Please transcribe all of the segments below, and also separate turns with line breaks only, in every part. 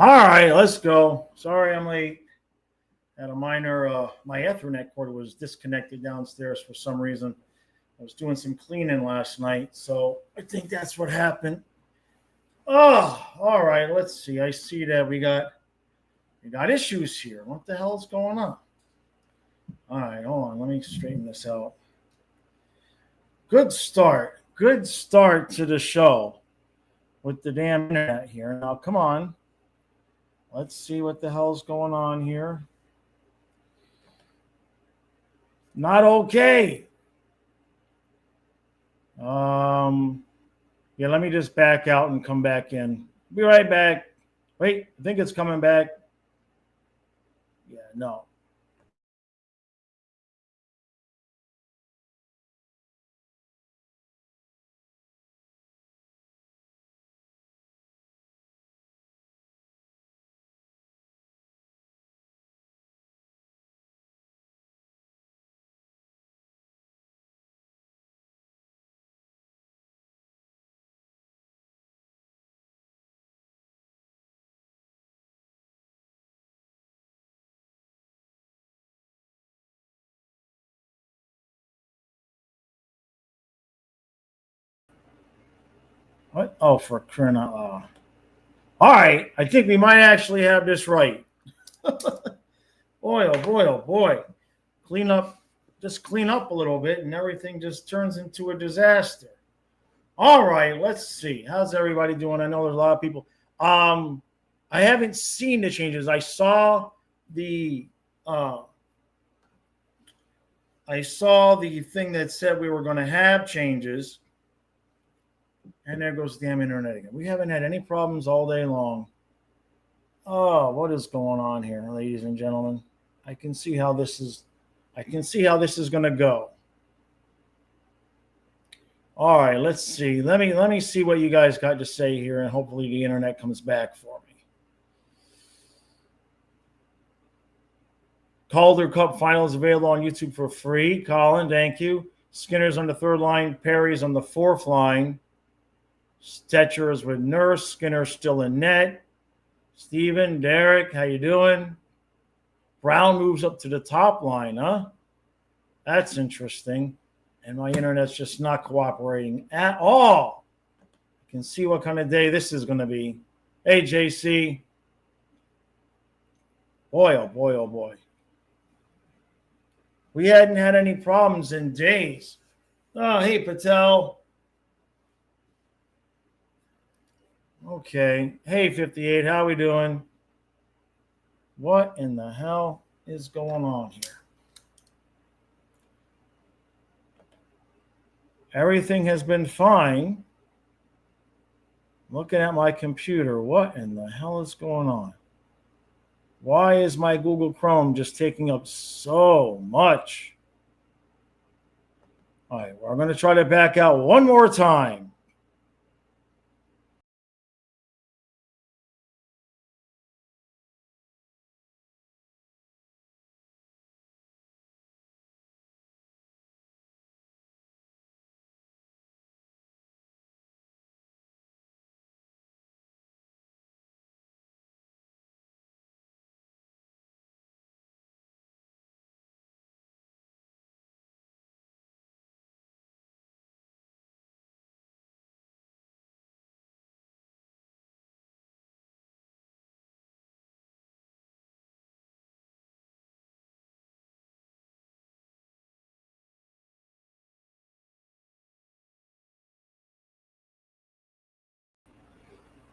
All right, let's go. Sorry I'm late. Had a minor, my Ethernet cord was disconnected downstairs for some reason. I was doing some cleaning last night, so I think that's what happened. Oh, all right, let's see. I see that we got issues here. What the hell's going on? All right, hold on. Let me straighten this out. Good start. Good start to the show with the damn internet here. Now, come on. Let's see what the hell's going on here. Not okay. Yeah, let me just back out and come back in. Be right back. Wait, I think it's coming back. Yeah, no. What? Oh, for crying out loud. All right, I think we might actually have this right. Boy, oh boy, oh boy. Just clean up a little bit and everything just turns into a disaster. All right, let's see. How's everybody doing? I know there's a lot of people. I haven't seen the changes. I saw the thing that said we were going to have changes. And there goes the damn internet again. We haven't had any problems all day long. Oh, what is going on here, ladies and gentlemen? I can see how this is going to go. All right, let's see. Let me see what you guys got to say here, and hopefully the internet comes back for me. Calder Cup Finals available on YouTube for free. Colin, thank you. Skinner's on the third line. Perry's on the fourth line. Stetcher is with Nurse. Skinner's still in net. Steven, Derek, how you doing? Brown moves up to the top line, huh? That's interesting. And my internet's just not cooperating at all. You can see what kind of day this is going to be. Hey, JC. Boy, oh boy, oh boy. We hadn't had any problems in days. Oh, hey, Patel. Okay. Hey, 58, how we doing? What in the hell is going on here? Everything has been fine. Looking at my computer, what in the hell is going on? Why is my Google Chrome just taking up so much? All right, we're going to try to back out one more time.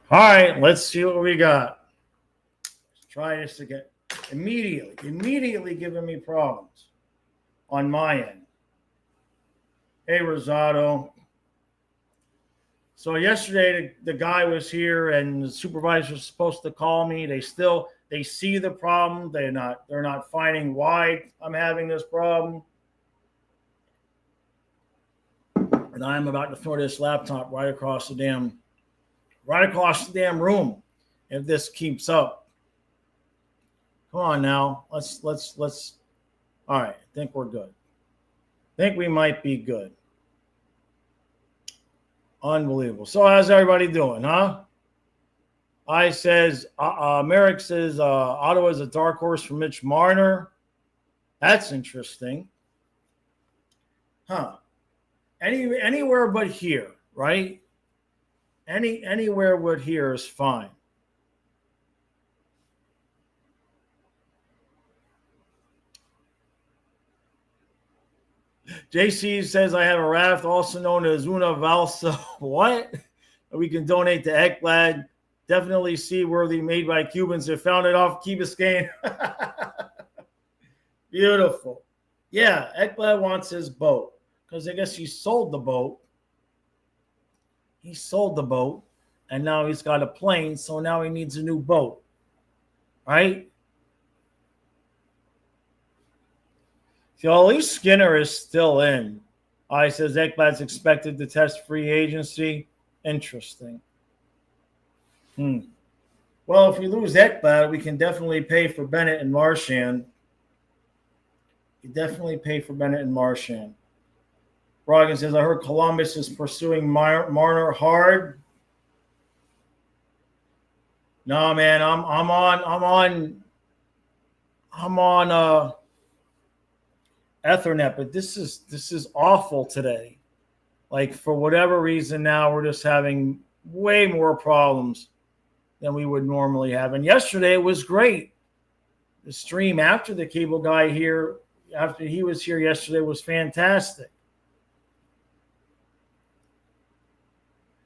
All right, let's see what we got. Let's try this again. Immediately giving me problems on my end. Hey, Rosado. So yesterday the guy was here and the supervisor was supposed to call me. They see the problem. They're not finding why I'm having this problem. And I'm about to throw this laptop right across the damn room if this keeps up. Come on now. Let's all right, I think we're good. I think we might be good. Unbelievable. So how's everybody doing, huh? I says, Merrick says Ottawa is a dark horse for Mitch Marner. That's interesting. Huh. Anywhere but here, right? Anywhere but here is fine. JC says I have a raft, also known as Una Valsa. What? We can donate to Ekblad. Definitely seaworthy, made by Cubans that found it off Key Biscayne. Beautiful. Yeah, Ekblad wants his boat because I guess he sold the boat. He sold the boat, and now he's got a plane, so now he needs a new boat. Right? So at least Skinner is still in. I says Ekblad's expected to test free agency. Interesting. Well, if we lose Ekblad, we can definitely pay for Bennett and Marchand. You definitely pay for Bennett and Marchand. Brogan says, I heard Columbus is pursuing Marner hard. No, man, I'm on Ethernet, but this is awful today. Like, for whatever reason now we're just having way more problems than we would normally have. And yesterday it was great. The stream after the cable guy here, after he was here yesterday, was fantastic.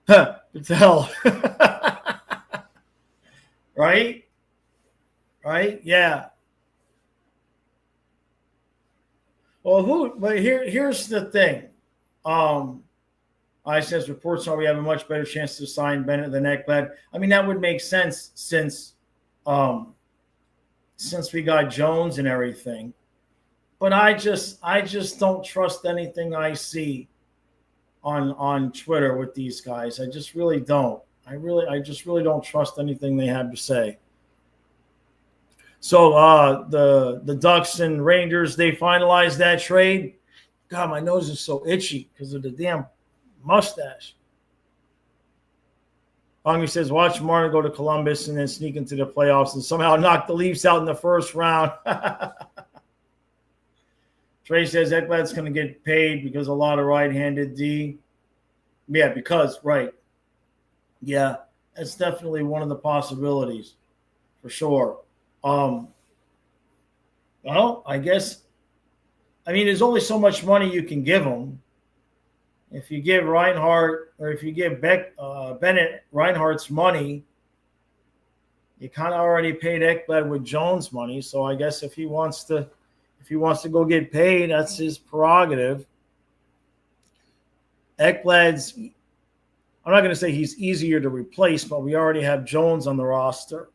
Patel. Right? Right? Yeah. Well, but here's the thing. I says reports are we have a much better chance to sign Bennett than Ekblad. I mean, that would make sense since we got Jones and everything. But I just don't trust anything I see on Twitter with these guys. I just really don't. I just really don't trust anything they have to say. So the Ducks and Rangers, they finalized that trade. God, my nose is so itchy because of the damn mustache. Hungry says, watch Marner go to Columbus and then sneak into the playoffs and somehow knock the Leafs out in the first round. Trey says Ekblad's going to get paid because a lot of right-handed D. Yeah, because, right. Yeah, that's definitely one of the possibilities for sure. Well, I guess, I mean, there's only so much money you can give them. If you give Reinhart or if you give Bennett Reinhart's money, you kind of already paid Ekblad with Jones' money. So I guess if he wants to go get paid, that's his prerogative. Ekblad's, I'm not going to say he's easier to replace, but we already have Jones on the roster.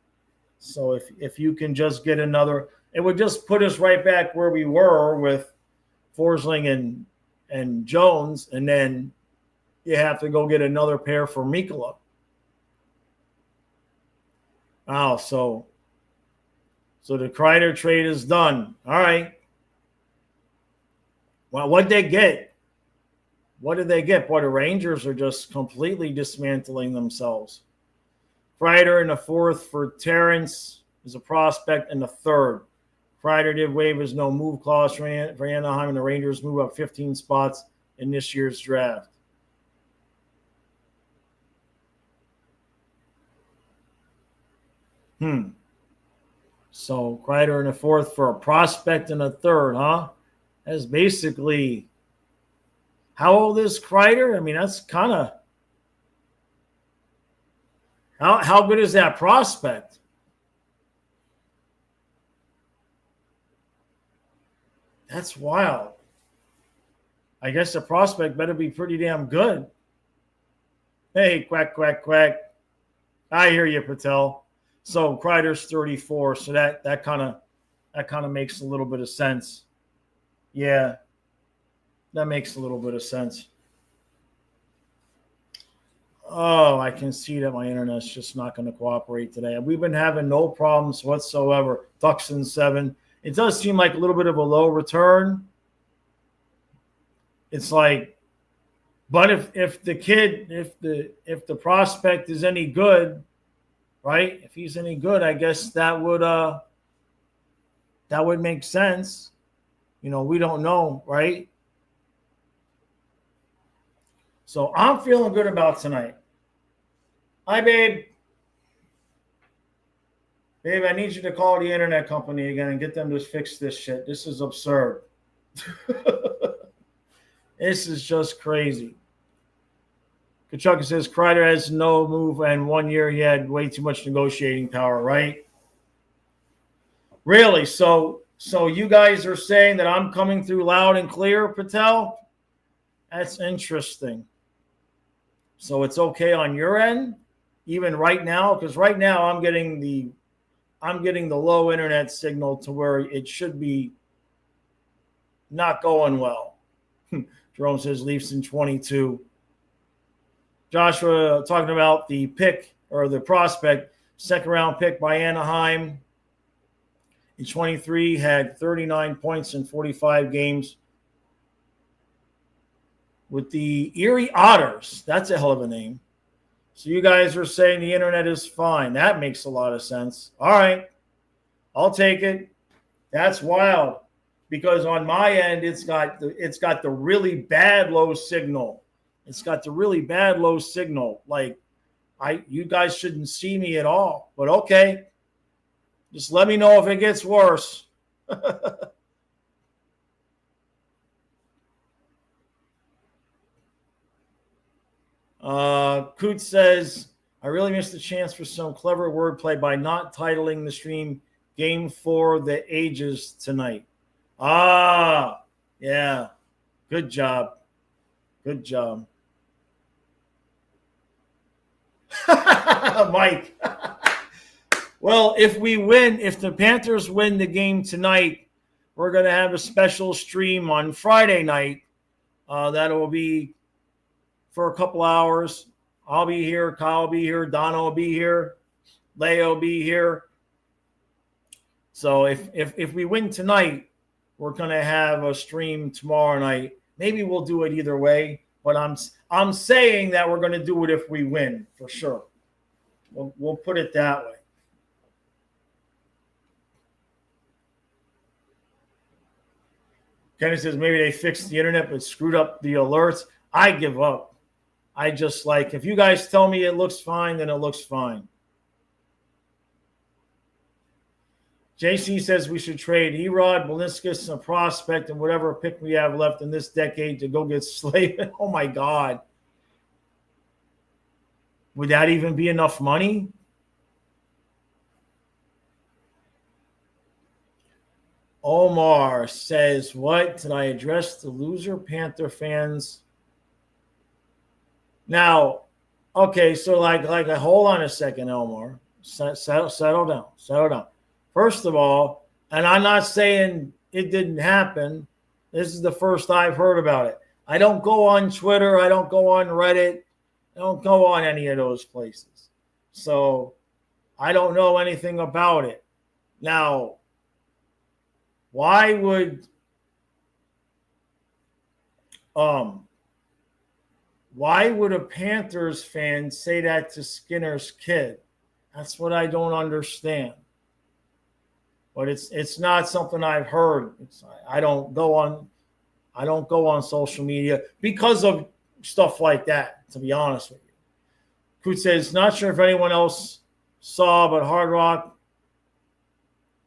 So if you can just get another, it would just put us right back where we were with Forsling and Jones, and then you have to go get another pair for Mikkola. Wow, so the Kreider trade is done. All right. Well, what'd they get? What did they get? Boy, the Rangers are just completely dismantling themselves. Kreider in the fourth for Terrence is a prospect in the third. Kreider did waive his no-move clause for Anaheim, and the Rangers move up 15 spots in this year's draft. So Kreider in the fourth for a prospect in the third, huh? That's basically – how old is Kreider? I mean, that's kind of – how good is that prospect? That's wild. I guess the prospect better be pretty damn good. Hey, quack, quack, quack. I hear you, Patel. So Kreider's 34, so that kind of makes a little bit of sense. Yeah, that makes a little bit of sense. Oh, I can see that my internet's just not going to cooperate today. We've been having no problems whatsoever. Ducks in 7. It does seem like a little bit of a low return. It's like, but if the prospect is any good, right? If he's any good, I guess that would make sense. We don't know, right? So I'm feeling good about tonight. Hi, babe. Babe, I need you to call the internet company again and get them to fix this shit. This is absurd. This is just crazy. Kachuk says Kreider has no move, and 1 year he had way too much negotiating power, right? Really? So you guys are saying that I'm coming through loud and clear, Patel? That's interesting. So it's okay on your end, even right now, because right now I'm getting the low internet signal to where it should be not going well. Jerome says Leafs in 22. Joshua talking about the pick or the prospect, second round pick by Anaheim in 23, had 39 points in 45 games with the Erie Otters. That's a hell of a name. So you guys are saying the internet is fine. That makes a lot of sense. All right. I'll take it. That's wild because on my end, it's got the really bad low signal. It's got the really bad low signal. Like you guys shouldn't see me at all, but okay. Just let me know if it gets worse. Coots says, I really missed the chance for some clever wordplay by not titling the stream Game 4 the Ages tonight. Ah, yeah. Good job. Good job. Mike. Well, if the Panthers win the game tonight, we're going to have a special stream on Friday night. That will be for a couple hours. I'll be here. Kyle will be here. Donna will be here. Leo will be here. So if we win tonight, we're going to have a stream tomorrow night. Maybe we'll do it either way, but I'm saying that we're going to do it if we win for sure. We'll put it that way. Kenny says maybe they fixed the internet but screwed up the alerts. I give up. I just if you guys tell me it looks fine, then it looks fine. JC says we should trade Erod, Beliscus, a prospect, and whatever pick we have left in this decade to go get Slavin. Oh, my God. Would that even be enough money? Omar says, what? Did I address the loser Panther fans? Now, okay, so hold on a second, Omar. Settle down. First of all, and I'm not saying it didn't happen. This is the first I've heard about it. I don't go on Twitter. I don't go on Reddit. I don't go on any of those places. So I don't know anything about it. Now, why would a Panthers fan say that to Skinner's kid? That's what I don't understand. But it's not something I've heard. I don't go on social media because of stuff like that, to be honest with you. Coot says, not sure if anyone else saw, but Hard Rock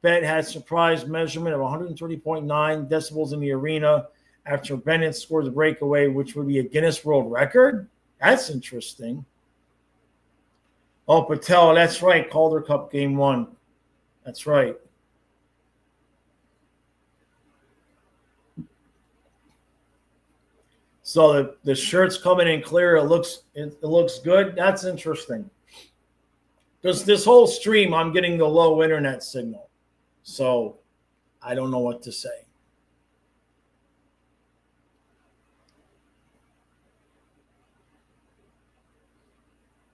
Bet had surprise measurement of 130.9 decibels in the arena after Bennett scored the breakaway, which would be a Guinness World Record. That's interesting. Oh, Patel, that's right. Calder Cup Game 1. That's right. So the shirt's coming in clear. It looks good. That's interesting. Because this whole stream, I'm getting the low internet signal. So I don't know what to say.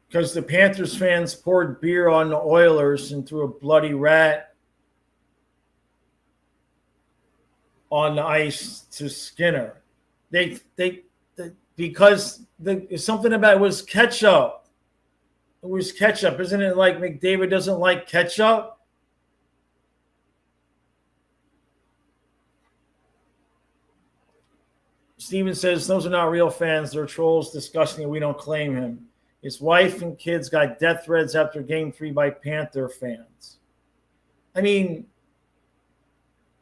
Because the Panthers fans poured beer on the Oilers and threw a bloody rat on the ice to Skinner. Because something about it was ketchup. It was ketchup. Isn't it like McDavid doesn't like ketchup? Steven says, those are not real fans. They're trolls. Disgusting. We don't claim him. His wife and kids got death threats after Game 3 by Panther fans. I mean,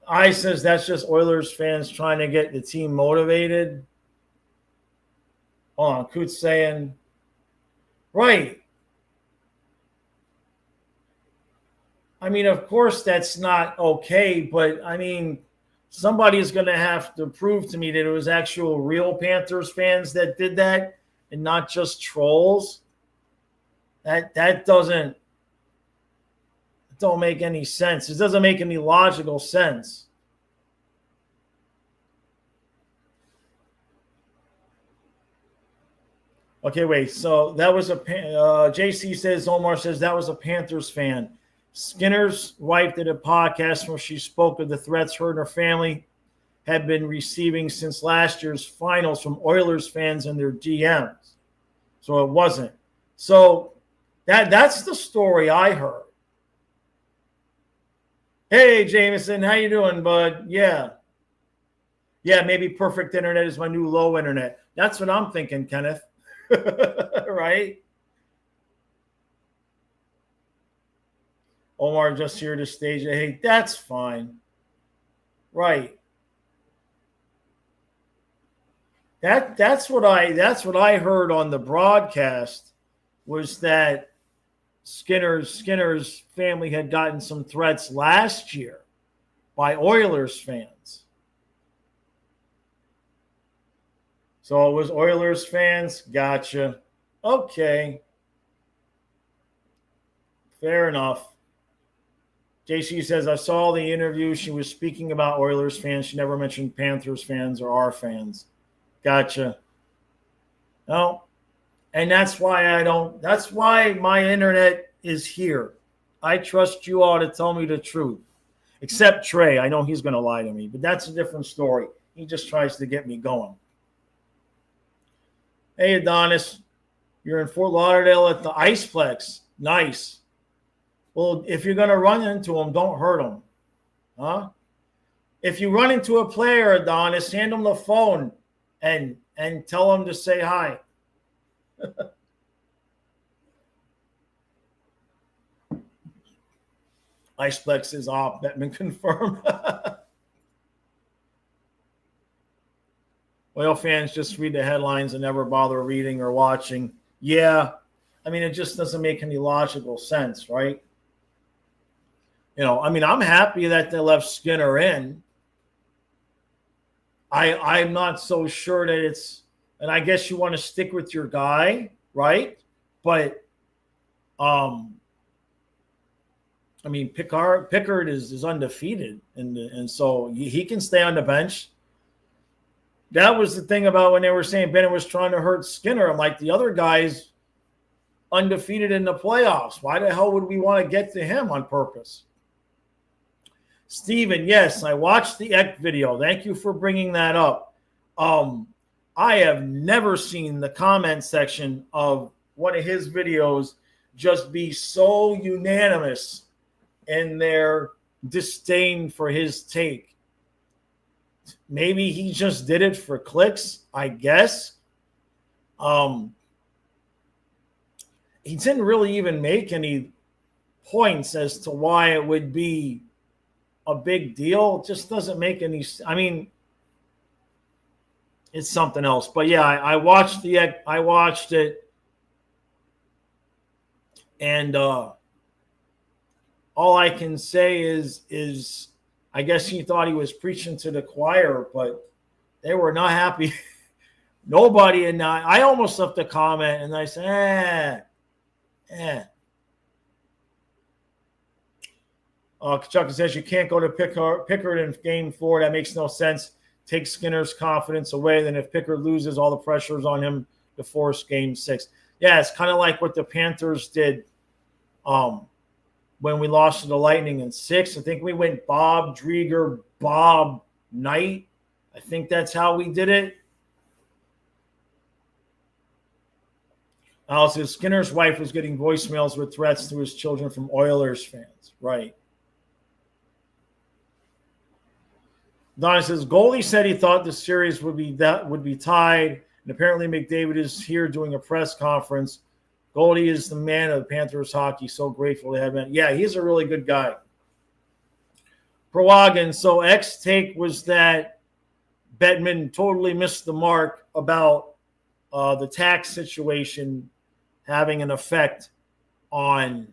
I says that's just Oilers fans trying to get the team motivated. Hold on. Coots saying, right. I mean, of course, that's not okay, but I mean, somebody is going to have to prove to me that it was actual real Panthers fans that did that and not just trolls. That don't make any sense. It doesn't make any logical sense. Okay, wait. So that was JC says, Omar says that was a Panthers fan. Skinner's wife did a podcast where she spoke of the threats her and her family had been receiving since last year's finals from Oilers fans and their GMs. So it wasn't. So that's the story I heard. Hey, Jameson, how you doing, bud? Yeah, maybe perfect internet is my new low internet. That's what I'm thinking, Kenneth. Right? Omar just here to stage it. Hey, that's fine. Right. That's what I heard on the broadcast was that Skinner's family had gotten some threats last year by Oilers fans. So it was Oilers fans. Gotcha. Okay. Fair enough. JC says, I saw the interview. She was speaking about Oilers fans. She never mentioned Panthers fans or our fans. Gotcha. No. And that's why my internet is here. I trust you all to tell me the truth. Except Trey. I know he's going to lie to me, but that's a different story. He just tries to get me going. Hey, Adonis. You're in Fort Lauderdale at the Iceplex. Nice. Well, if you're going to run into them, don't hurt them. Huh? If you run into a player, Adonis, hand them the phone and tell them to say hi. Iceplex is off. Bettman confirmed. Oil fans just read the headlines and never bother reading or watching. Yeah. I mean, it just doesn't make any logical sense, right? You know, I mean, I'm happy that they left Skinner in. I'm not so sure that it's, and I guess you want to stick with your guy, right? But, I mean, Pickard is undefeated, and so he can stay on the bench. That was the thing about when they were saying Bennett was trying to hurt Skinner. I'm like, the other guy's undefeated in the playoffs. Why the hell would we want to get to him on purpose? Steven, yes, I watched the Eck video. Thank you for bringing that up. I have never seen the comment section of one of his videos just be so unanimous in their disdain for his take. Maybe he just did it for clicks, I guess. He didn't really even make any points as to why it would be a big deal. It just doesn't make any. I mean, it's something else. But yeah, I watched it, and all I can say is I guess he thought he was preaching to the choir, but they were not happy. Nobody in that. I almost left a comment and I said, Kachuk says you can't go to Pickard in Game 4. That makes no sense. Take Skinner's confidence away. Then if Pickard loses, all the pressure is on him to force Game 6. Yeah, it's kind of like what the Panthers did when we lost to the Lightning in 6. I think we went Bob Drieger, Bob Knight. I think that's how we did it. Alice says Skinner's wife was getting voicemails with threats to his children from Oilers fans. Right. Donna says goalie said he thought the series would be tied, and apparently McDavid is here doing a press conference. Goldie is the man of the Panthers hockey. So grateful to have him. Yeah, he's a really good guy. Prowagan. So X take was that Bettman totally missed the mark about the tax situation having an effect on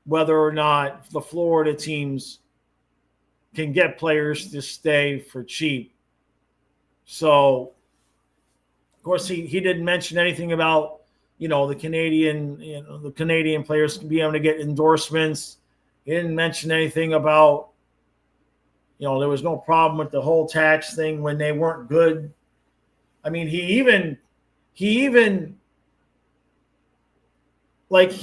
whether or not the Florida teams can get players to stay for cheap. So, of course, he didn't mention anything about, the Canadian players being able to get endorsements. He didn't mention anything about, there was no problem with the whole tax thing when they weren't good. I mean, he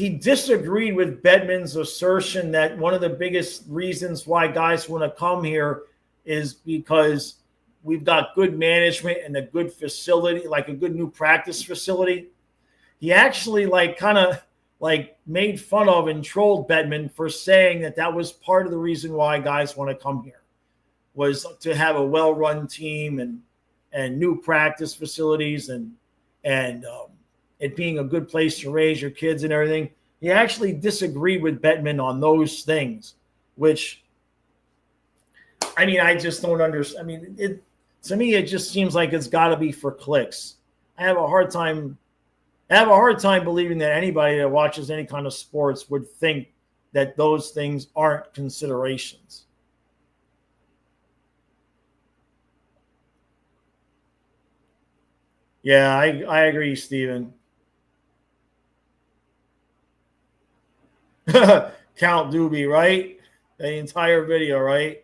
disagreed with Bettman's assertion that one of the biggest reasons why guys want to come here is because we've got good management and a good facility, like a good new practice facility. He actually made fun of and trolled Bettman for saying that was part of the reason why guys want to come here, was to have a well-run team and new practice facilities and it being a good place to raise your kids and everything. He actually disagreed with Bettman on those things, which, I just don't understand. To me, it just seems like it's got to be for clicks. I have a hard time believing that anybody that watches any kind of sports would think that those things aren't considerations. Yeah, I agree, Steven. Count Doobie, right? The entire video, right?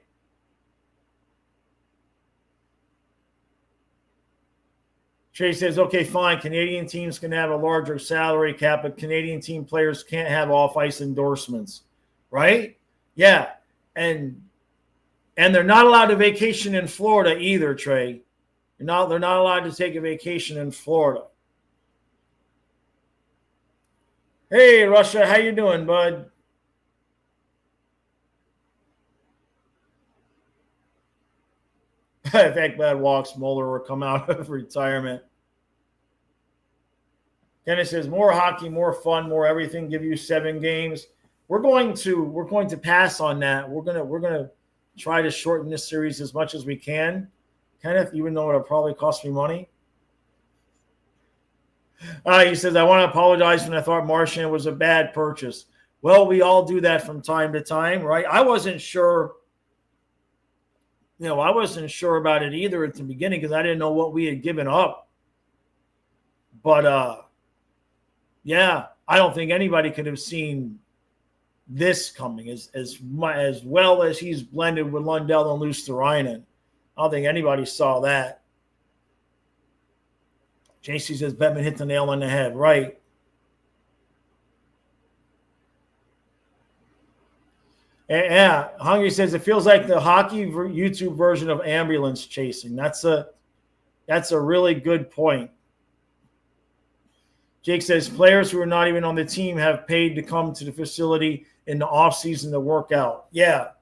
Trey says, okay, fine. Canadian teams can have a larger salary cap, but Canadian team players can't have off-ice endorsements, right? Yeah, and they're not allowed to vacation in Florida either, Trey. They're not allowed to take a vacation in Florida. Hey, Russia, how you doing, bud? If Ekblad walks, Mueller will come out of retirement. Dennis says more hockey, more fun, more everything. Give you 7 games. We're going to pass on that. We're gonna try to shorten this series as much as we can, Kenneth, even though it'll probably cost me money. He says, I want to apologize when I thought Marchand was a bad purchase. Well, we all do that from time to time, right? I wasn't sure about it either at the beginning because I didn't know what we had given up. But, yeah, I don't think anybody could have seen this coming as well as he's blended with Lundell and Luosterainen. I don't think anybody saw that. JC says Bettman hit the nail on the head. Right. Yeah. Hungry says it feels like the hockey YouTube version of ambulance chasing. That's a really good point. Jake says players who are not even on the team have paid to come to the facility in the offseason to work out. Yeah.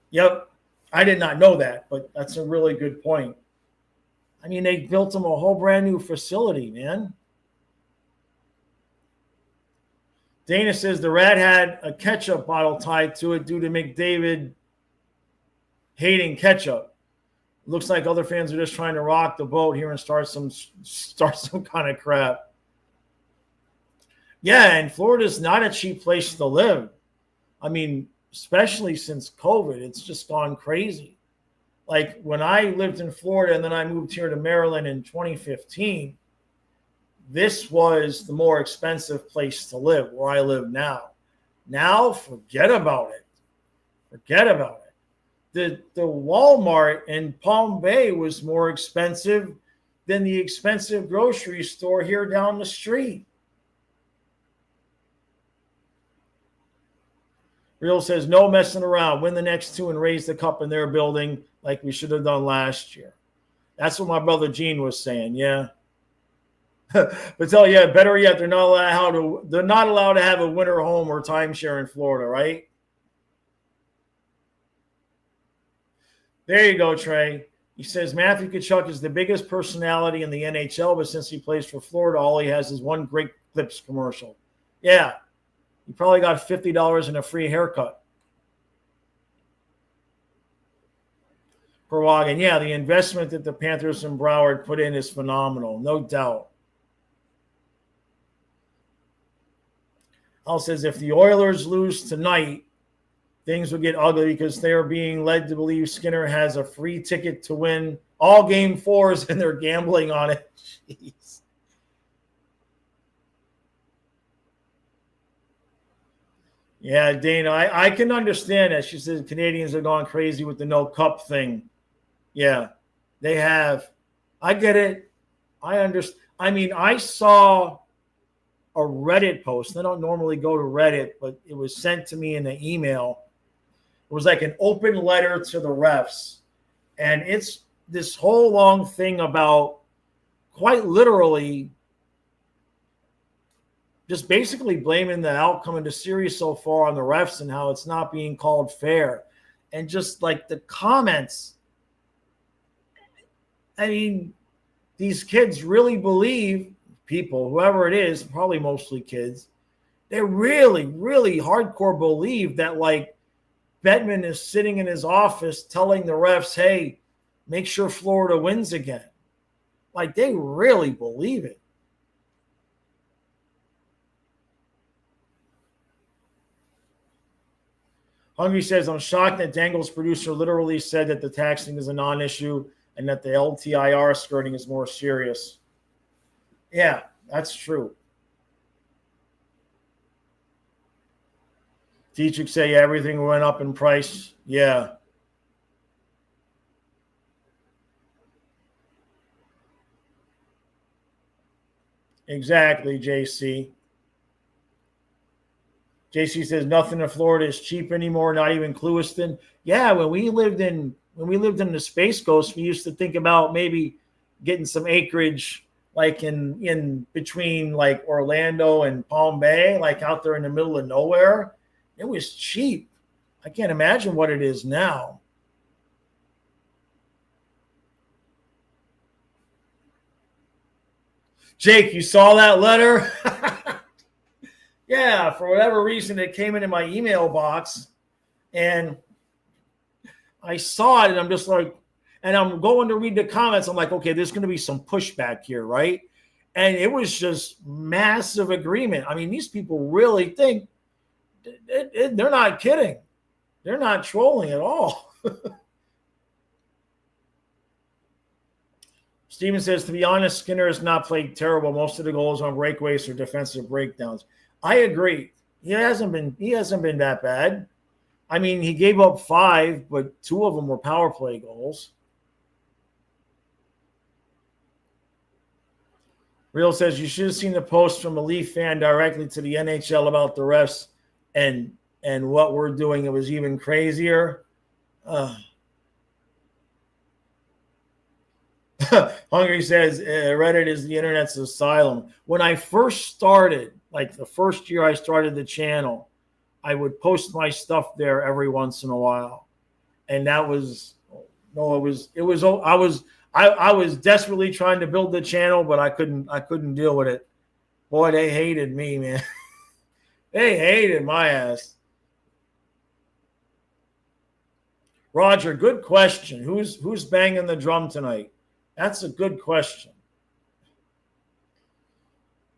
Yep. I did not know that, but that's a really good point. They built them a whole brand new facility, man. Dana says the Rat had a ketchup bottle tied to it due to McDavid hating ketchup. Looks like other fans are just trying to rock the boat here and start some kind of crap. Yeah, and Florida's not a cheap place to live. Especially since COVID, it's just gone crazy. Like when I lived in Florida and then I moved here to Maryland in 2015, this was the more expensive place to live where I live now. Now, forget about it. Forget about it. The Walmart in Palm Bay was more expensive than the expensive grocery store here down the street. Real says, no messing around. Win the next 2 and raise the cup in their building like we should have done last year. That's what my brother Gene was saying, yeah. But tell you, better yet, they're not allowed to have a winter home or timeshare in Florida, right? There you go, Trey. He says Matthew Tkachuk is the biggest personality in the NHL, but since he plays for Florida, all he has is one great Clips commercial. Yeah, he probably got $50 and a free haircut. Per Wagon, yeah, the investment that the Panthers and Broward put in is phenomenal, no doubt. Al says if the Oilers lose tonight, things will get ugly because they are being led to believe Skinner has a free ticket to win all game fours and they're gambling on it. Jeez. Yeah, Dana, I can understand that. She says Canadians are going crazy with the no cup thing. Yeah, they have. I get it. I understand. I mean, I saw a Reddit post. I don't normally go to Reddit, but it was sent to me in an email. It was like an open letter to the refs. And it's this whole long thing about quite literally just basically blaming the outcome of the series so far on the refs and how it's not being called fair. And just like the comments, I mean, these kids really believe, people, whoever it is, probably mostly kids, they really, really hardcore believe that like Bettman is sitting in his office telling the refs, hey, make sure Florida wins again. Like they really believe it. Hungry says, I'm shocked that Dangle's producer literally said that the taxing is a non-issue and that the LTIR skirting is more serious. Yeah, that's true. Dietrich say everything went up in price. Yeah. Exactly, JC. JC says nothing in Florida is cheap anymore, not even Clewiston. Yeah, when we lived in the Space Coast, we used to think about maybe getting some acreage like in between like Orlando and Palm Bay, like out there in the middle of nowhere. It was cheap. I can't imagine what it is now. Jake, you saw that letter? Yeah, for whatever reason, it came into my email box, and I saw it, and I'm just like, and I'm going to read the comments. I'm like, okay, there's going to be some pushback here, right? And it was just massive agreement. I mean, these people really think they're not kidding. They're not trolling at all. Steven says, to be honest, Skinner has not played terrible. Most of the goals on breakaways or defensive breakdowns. I agree. He hasn't been that bad. I mean, he gave up 5, but 2 of them were power play goals. Real says you should have seen the post from a Leaf fan directly to the NHL about the refs and what we're doing. It was even crazier. Hungry says Reddit is the internet's asylum. When I first started, like the first year I started the channel, I would post my stuff there every once in a while, and that was I was desperately trying to build the channel, but I couldn't deal with it. Boy, they hated me, man. They hated my ass. Roger, good question. Who's banging the drum tonight? That's a good question.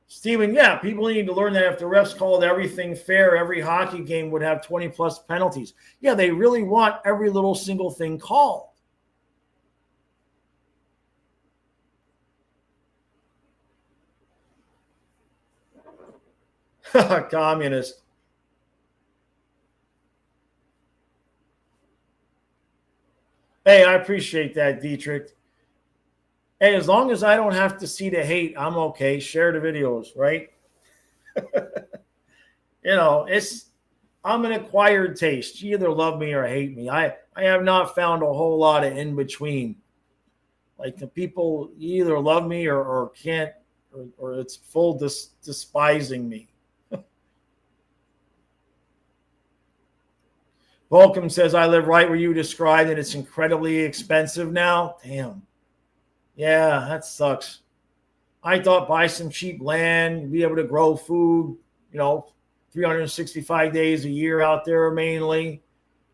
Steven, yeah, people need to learn that if the refs called everything fair, every hockey game would have 20-plus penalties. Yeah, they really want every little single thing called. Communist. Hey, I appreciate that, Dietrich. Hey, as long as I don't have to see the hate, I'm okay. Share the videos, right? I'm an acquired taste. You either love me or hate me. I have not found a whole lot of in between. Like the people either love me or can't or it's full despising me. Volcom says, I live right where you described it. It's incredibly expensive now. Damn. Yeah, that sucks. I thought buy some cheap land, be able to grow food, 365 days a year out there mainly.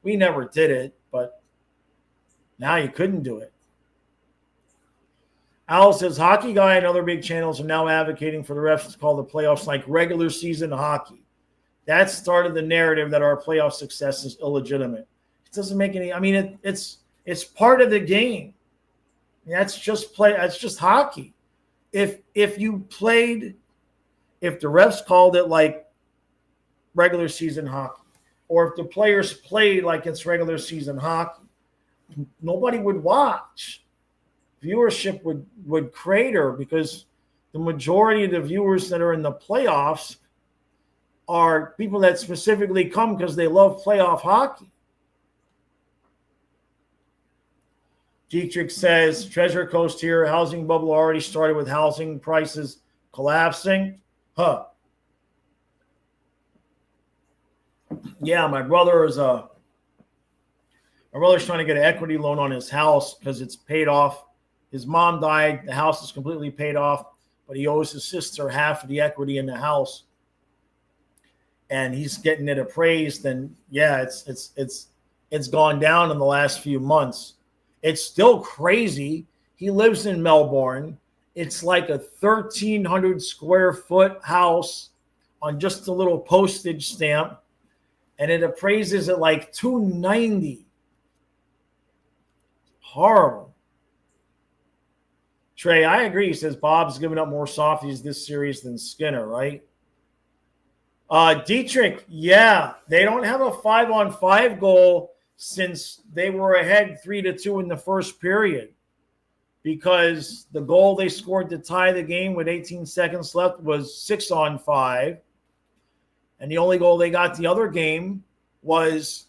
We never did it, but now you couldn't do it. Al says, Hockey Guy and other big channels are now advocating for the refs to call the playoffs like regular season hockey. That started the narrative that our playoff success is illegitimate. It doesn't make any. I mean, it's part of the game. That's just play. That's just hockey. If the refs called it like regular season hockey, or if the players played like it's regular season hockey, nobody would watch. Viewership would crater because the majority of the viewers that are in the playoffs are people that specifically come because they love playoff hockey. Dietrich says, Treasure Coast here, housing bubble already started with housing prices collapsing. Yeah, my brother's trying to get an equity loan on his house because it's paid off. His mom died. The house is completely paid off, but he owes his sister half of the equity in the house. And he's getting it appraised, and yeah, it's gone down in the last few months. It's still crazy. He lives in Melbourne. It's like a 1,300 square foot house on just a little postage stamp, and it appraises at like $290. Horrible. Trey, I agree. He says Bob's giving up more softies this series than Skinner, right? Dietrich, yeah, they don't have a 5-on-5 goal since they were ahead 3-2 in the first period, because the goal they scored to tie the game with 18 seconds left was 6-on-5, and the only goal they got the other game was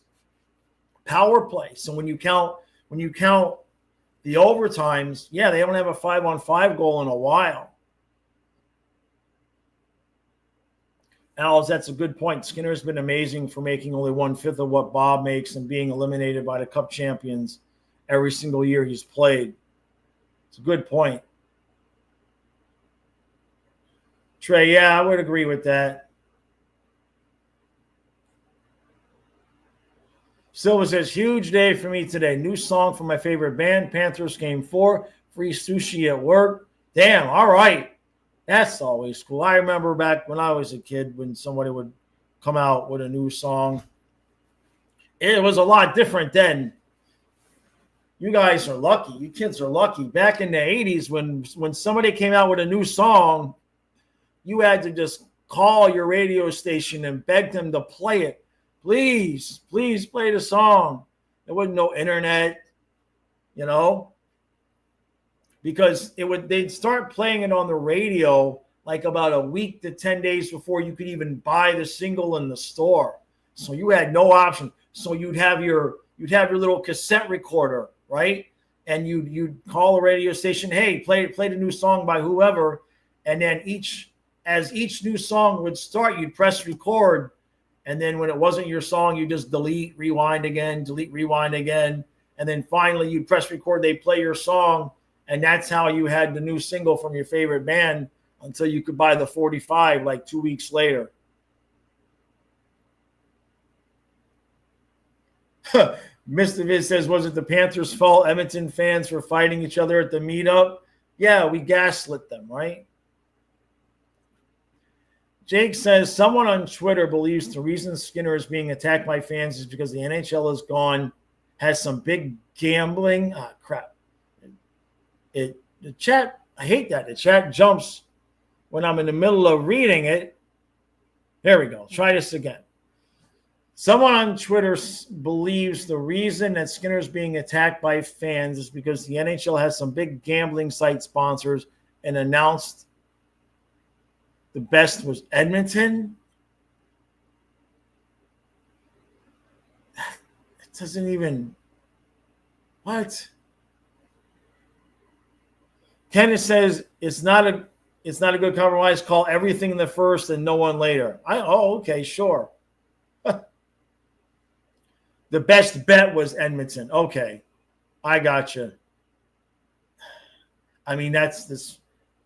power play. So when you count the overtimes, yeah, they don't have a 5-on-5 goal in a while. Alice, that's a good point. Skinner's been amazing for making only 1/5 of what Bob makes and being eliminated by the Cup champions every single year he's played. It's a good point. Trey, yeah, I would agree with that. Silva says, huge day for me today. New song from my favorite band, Panthers Game 4. Free sushi at work. Damn, all right. That's always cool. I remember back when I was a kid when somebody would come out with a new song. It was a lot different then. You guys are lucky. You kids are lucky. Back in the 80s, when somebody came out with a new song, you had to just call your radio station and beg them to play it. Please, please play the song. There wasn't no internet, because they'd start playing it on the radio like about a week to 10 days before you could even buy the single in the store. So you had no option. So you'd have your little cassette recorder, right? And you'd call a radio station, hey, play the new song by whoever. And then as each new song would start, you'd press record. And then when it wasn't your song, you just delete, rewind again. And then finally you'd press record, they play your song. And that's how you had the new single from your favorite band until you could buy the 45 like 2 weeks later. Mr. Viz says, was it the Panthers' fault Edmonton fans were fighting each other at the meetup? Yeah, we gaslit them, right? Jake says, someone on Twitter believes the reason Skinner is being attacked by fans is because the NHL has some big gambling. Crap. The chat, I hate that. The chat jumps when I'm in the middle of reading it. There we go. Try this again. Someone on Twitter believes the reason that Skinner's being attacked by fans is because the NHL has some big gambling site sponsors and announced the best was Edmonton. It doesn't even. What? Kenneth says it's not It's not a good compromise. Call everything in the first and no one later. Okay, sure. The best bet was Edmonton. Okay, I got you. I mean, that's this.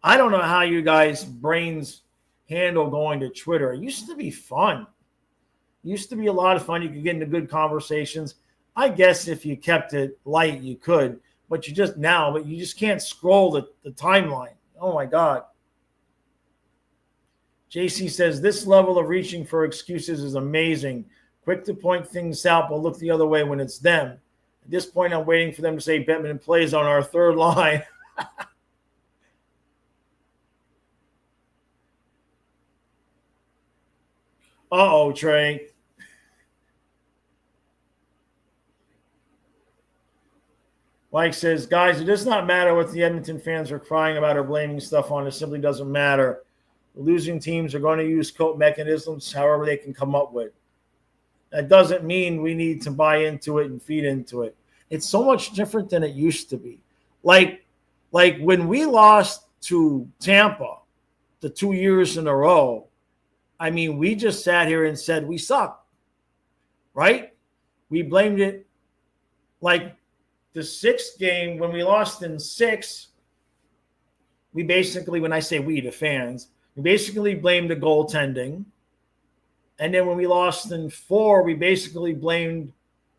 I don't know how you guys' brains handle going to Twitter. It used to be fun. It used to be a lot of fun. You could get into good conversations. I guess if you kept it light, you could. But you just can't scroll the timeline. Oh, my God. JC says, this level of reaching for excuses is amazing. Quick to point things out, but look the other way when it's them. At this point, I'm waiting for them to say Bettman plays on our third line. Uh-oh, Trey. Mike says, guys, it does not matter what the Edmonton fans are crying about or blaming stuff on. It simply doesn't matter. The losing teams are going to use cope mechanisms however they can come up with. That doesn't mean we need to buy into it and feed into it. It's so much different than it used to be. Like when we lost to Tampa the 2 years in a row, I mean, we just sat here and said we suck, right? We blamed it like the sixth game when we lost in 6. We basically, when I say we, the fans, we basically blamed the goaltending. And then when we lost in 4, we basically blamed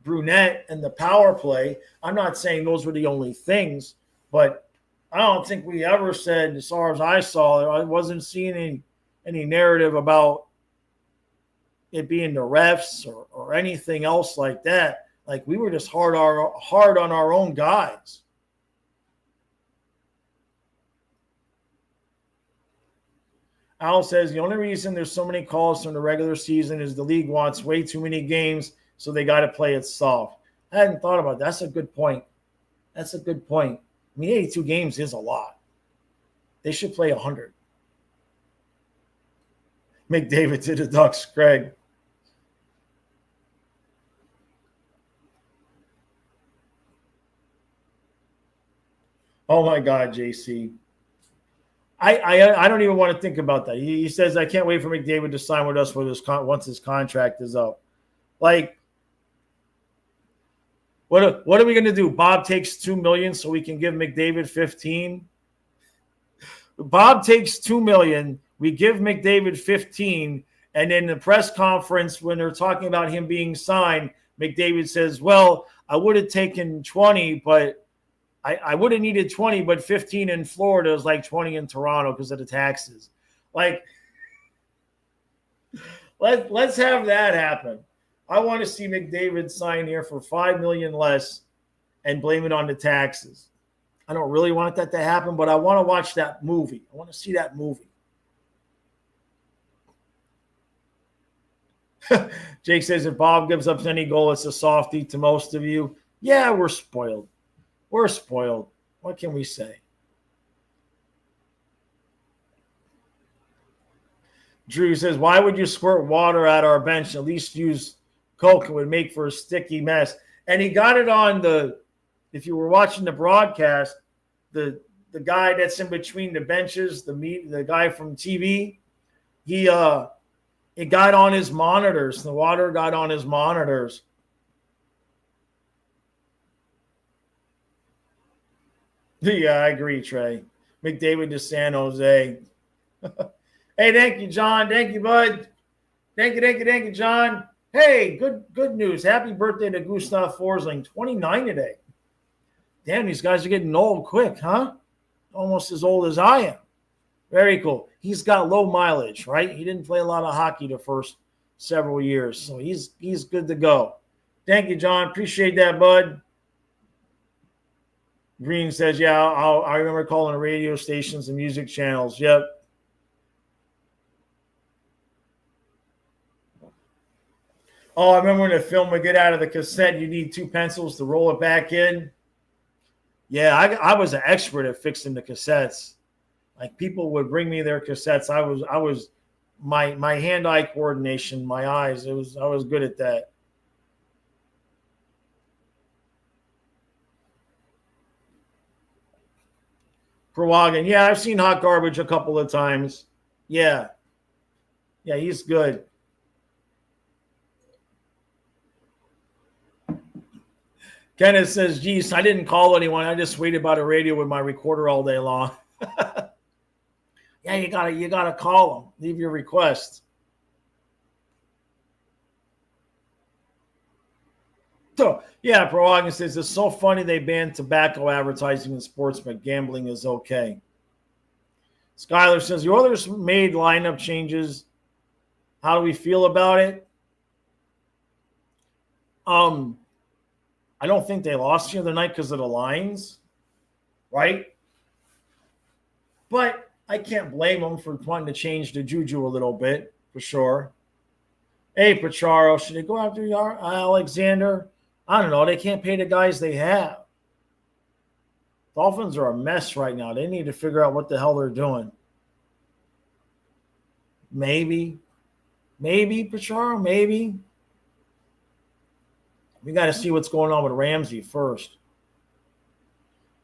Brunette and the power play. I'm not saying those were the only things, but I don't think we ever said, as far as I saw, I wasn't seeing any narrative about it being the refs or anything else like that. Like, we were just hard on our own guys. Al says the only reason there's so many calls from the regular season is the league wants way too many games, so they got to play it soft. I hadn't thought about that. That's a good point. That's a good point. I mean, 82 games is a lot. They should play 100. McDavid to the Ducks, Greg. Oh, my God, JC. I don't even want to think about that. He says, I can't wait for McDavid to sign with us once his contract is up. Like, what are we going to do? Bob takes $2 million so we can give McDavid 15. Bob takes $2 million. We give McDavid 15. And then the press conference, when they're talking about him being signed, McDavid says, well, I would have taken 20, but I would have needed 20, but 15 in Florida is like 20 in Toronto because of the taxes. Like, let's have that happen. I want to see McDavid sign here for $5 million less and blame it on the taxes. I don't really want that to happen, but I want to watch that movie. I want to see that movie. Jake says, if Bob gives up any goal, it's a softie to most of you. Yeah, we're spoiled. We're spoiled. What can we say? Drew says, why would you squirt water at our bench? At least use Coke. It would make for a sticky mess. And he got it on if you were watching the broadcast, the guy that's in between the benches, the guy from TV, it got on his monitors. The water got on his monitors. Yeah, I agree, Trey. McDavid to San Jose. Hey, thank you, John. Thank you, bud. Thank you, John. Hey, good news. Happy birthday to Gustav Forsling. 29 today. Damn, these guys are getting old quick, huh? Almost as old as I am. Very cool. He's got low mileage, right? He didn't play a lot of hockey the first several years, so he's good to go. Thank you, John. Appreciate that, bud. Green says, yeah, I remember calling the radio stations and music channels. Yep. Oh, I remember when the film would get out of the cassette, you need 2 pencils to roll it back in. Yeah, I was an expert at fixing the cassettes. Like, people would bring me their cassettes. I was my hand-eye coordination, my eyes, I was good at that. Perwagan. Yeah, I've seen Hot Garbage a couple of times. Yeah. Yeah, he's good. Kenneth says, geez, I didn't call anyone. I just waited by the radio with my recorder all day long. Yeah, you gotta call them. Leave your request. So, yeah, Perwagan says, it's so funny they banned tobacco advertising in sports, but gambling is okay. Skylar says, the Oilers made lineup changes. How do we feel about it? I don't think they lost the other night because of the lines, right? But I can't blame them for wanting to change the juju a little bit, for sure. Hey, Pacharo, should they go after Alexander? I don't know. They can't pay the guys they have. Dolphins are a mess right now. They need to figure out what the hell they're doing. Maybe, Pacharo, maybe. We got to see what's going on with Ramsey first.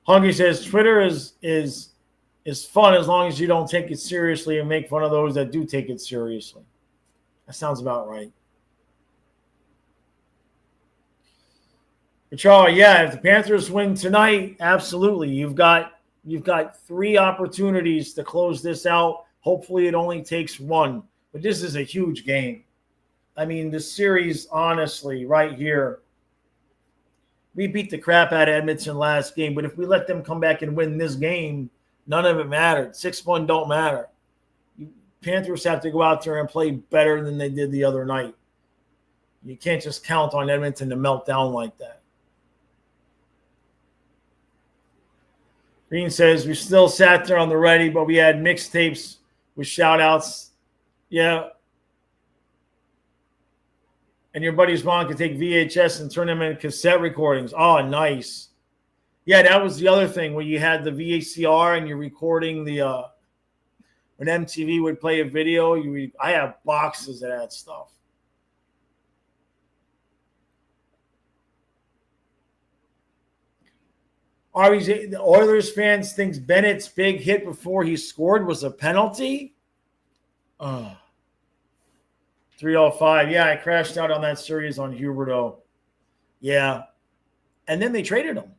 Hungry says Twitter is fun as long as you don't take it seriously and make fun of those that do take it seriously. That sounds about right. But Charlie, yeah, if the Panthers win tonight, absolutely. You've got 3 opportunities to close this out. Hopefully it only takes 1. But this is a huge game. I mean, the series, honestly, right here. We beat the crap out of Edmonton last game, but if we let them come back and win this game, none of it mattered. 6-1 don't matter. Panthers have to go out there and play better than they did the other night. You can't just count on Edmonton to melt down like that. Green says, we still sat there on the ready, but we had mixtapes with shout-outs. Yeah. And your buddy's mom could take VHS and turn them into cassette recordings. Oh, nice. Yeah, that was the other thing where you had the VCR and you're recording the when MTV would play a video. I have boxes of that stuff. The Oilers fans thinks Bennett's big hit before he scored was a penalty. 305. Yeah, I crashed out on that series on Huberdeau. Yeah. And then they traded him.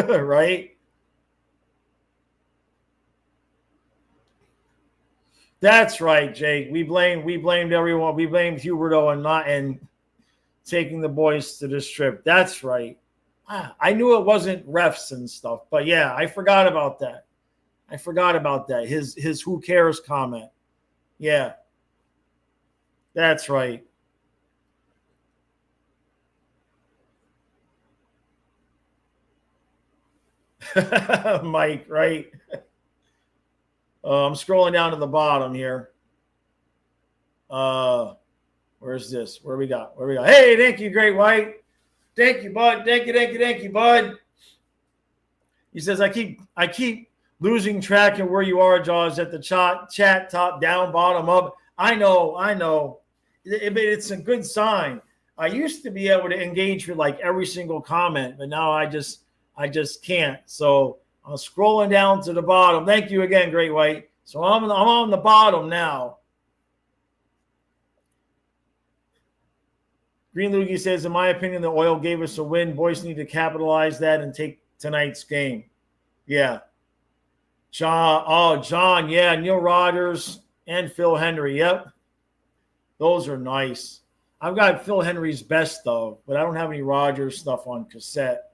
Right? That's right, Jake. We blamed everyone. We blamed Huberdeau and taking the boys to this trip. That's right. I knew it wasn't refs and stuff, but yeah, I forgot about that. His who cares comment. Yeah. That's right. Mike, right? I'm scrolling down to the bottom here. Where's this? Where we got? Hey, thank you, Great White. Thank you, bud. Thank you, bud. He says, I keep losing track of where you are, Jaws, at the chat, top, down, bottom, up. I know. It's a good sign. I used to be able to engage with like every single comment, but now I just can't. So I'm scrolling down to the bottom. Thank you again, Great White. So I'm on the bottom now. Green Loogie says, in my opinion, the Oil gave us a win. Boys need to capitalize that and take tonight's game. Yeah. John, yeah. Neil Rogers and Phil Henry. Yep. Those are nice. I've got Phil Henry's best, though, but I don't have any Rogers stuff on cassette.